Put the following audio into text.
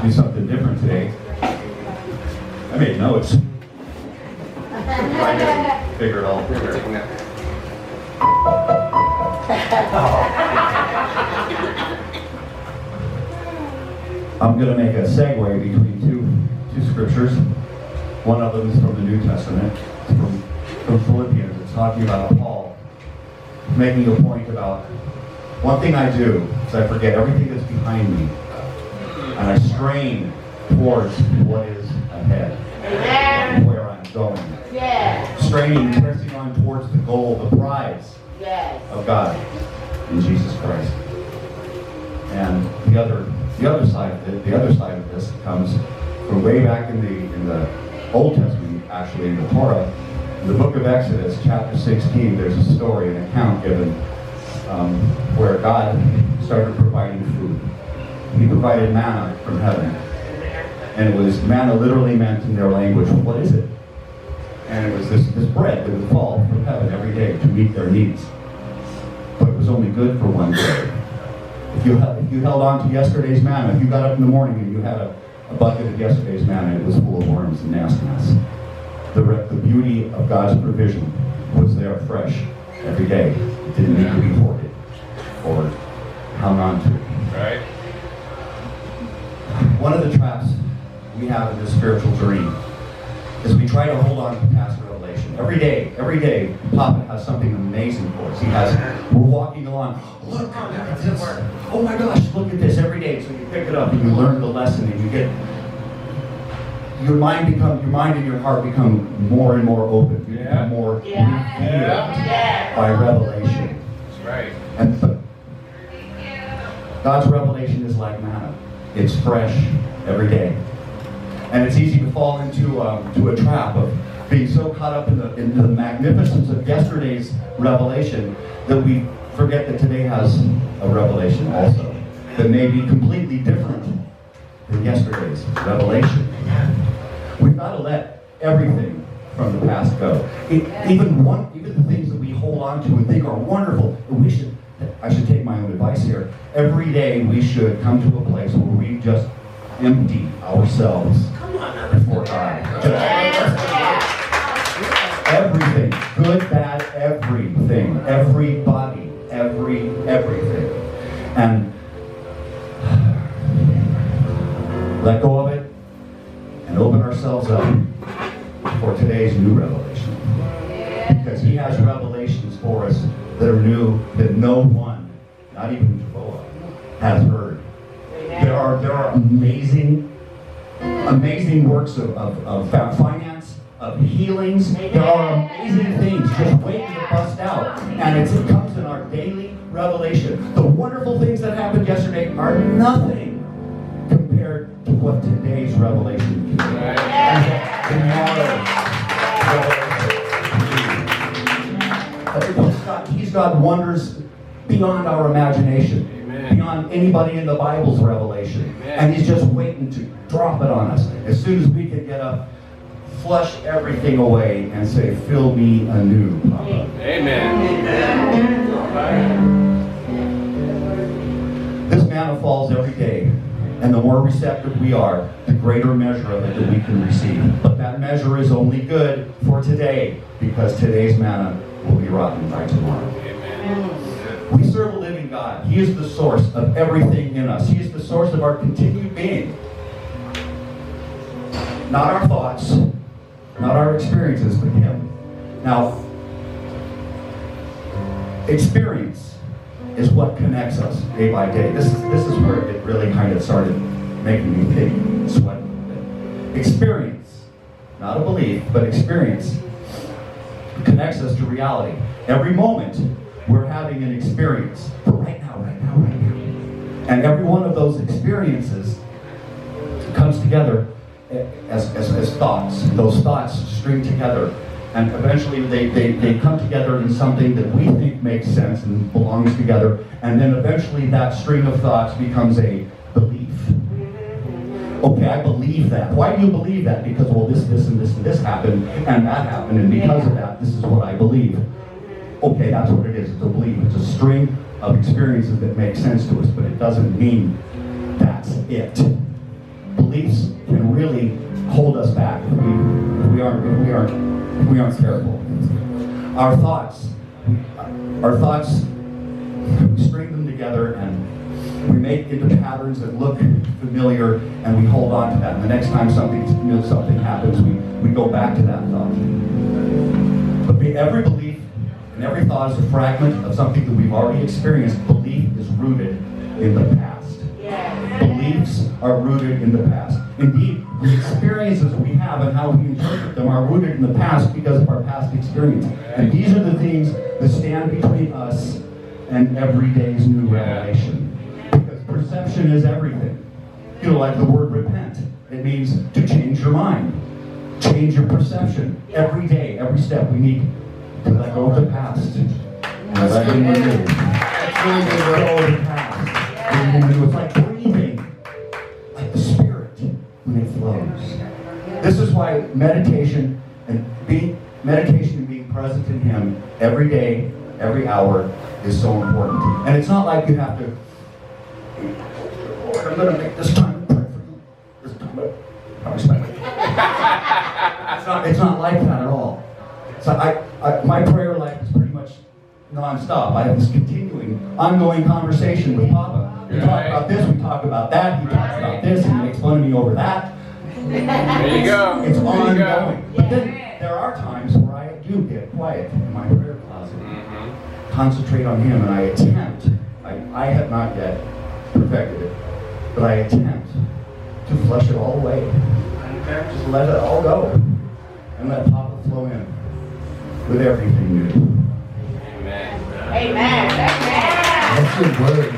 do something different today. I made notes. Trying to figure it all through. I'm going to make a segue between two scriptures. One of them is from the New Testament, from Philippians. It's talking about Paul making a point about one thing I do is I forget everything that's behind me, and I strain towards what is ahead, and where I'm going. Straining, pressing on towards the goal, the prize of God in Jesus Christ. And the other side of this comes from way back in the Old Testament, actually in the Torah. In the book of Exodus, chapter 16, there's a story, an account given where God started providing food. He provided manna from heaven. And it was, manna literally meant in their language, what is it? And it was this bread that would fall from heaven every day to meet their needs. But it was only good for one day. If you held on to yesterday's manna, if you got up in the morning and you had a bucket of yesterday's manna, it was full of worms and nastiness. The beauty of God's provision was there fresh every day. It didn't need to be hoarded or hung on to. Right. One of the traps we have in this spiritual journey is we try to hold on to past revelation. Every day, Papa has something amazing for us. We're walking along, look at this. Oh my gosh, look at this every day. So you pick it up and you learn the lesson, and you get your mind and your heart become more and more open. You become more revealed by revelation. That's right. And God's revelation is like manna. It's fresh every day. And it's easy to fall into a trap of being so caught up in the magnificence of yesterday's revelation that we forget that today has a revelation also that may be completely different than yesterday's revelation. We've got to let everything from the past go. Even the things that we hold on to and think are wonderful. I should take my own advice here. Every day we should come to a place where we just empty ourselves before God. Everything, good, bad, everything, everybody, everything. And let go of it and open ourselves up for today's new revelation. Because He has revelations for us that are new, that no one, not even Jabowa, has heard. There are amazing works of finance, of healings. There are amazing things just waiting to bust out. And it comes in our daily revelation. The wonderful things that happened yesterday are nothing compared to what today's revelation can be. And tomorrow's revelation. He's got wonders beyond our imagination. Beyond anybody in the Bible's revelation. And He's just waiting to drop it on us. As soon as we can get up, flush everything away and say, fill me anew, Papa. Amen. This manna falls every day. And the more receptive we are, the greater measure of it that we can receive. But that measure is only good for today, because today's manna will be rotten by tomorrow. We serve a living God. He is the source of everything in us. He is the source of our continued being. Not our thoughts, not our experiences, but Him. Now, experience is what connects us day by day. This is where it really kind of started making me think, sweat a little bit. Experience, not a belief, but experience connects us to reality. Every moment, we're having an experience for right now. And every one of those experiences comes together as thoughts. Those thoughts string together. And eventually they come together in something that we think makes sense and belongs together. And then eventually that string of thoughts becomes a belief. Okay, I believe that. Why do you believe that? Because, well, this and this and this happened, and that happened, and because of that, this is what I believe. Okay, that's what it is. It's a belief. It's a string of experiences that make sense to us, but it doesn't mean that's it. really hold us back if we aren't careful. Our thoughts, we string them together and we make into patterns that look familiar, and we hold on to that. And the next time something happens, we go back to that thought. But every belief and every thought is a fragment of something that we've already experienced. Belief is rooted in the past. Beliefs are rooted in the past. Indeed, the experiences we have and how we interpret them are rooted in the past because of our past experience. And these are the things that stand between us and every day's new revelation. Because perception is everything. You know, like the word repent. It means to change your mind. Change your perception. Every day, every step, we need to let go of the past. Let go of the past. It's like breathing, like the Spirit when it flows. This is why meditation and being present in Him every day, every hour is so important. And it's not like you have to, Lord, I'm going to make this time pray for you. This time, I respect it. It's not like that at all. So my prayer life is pretty much non-stop. I have this ongoing conversation with Papa. We talk about this, we talk about that, he talks about this, he makes fun of me over that. There you go. It's ongoing. But then there are times where I do get quiet in my prayer closet, concentrate on Him, and I attempt. I have not yet perfected it, but I attempt to flush it all away. Just let it all go, and let Papa flow in with everything new. Amen. Amen. That's good word.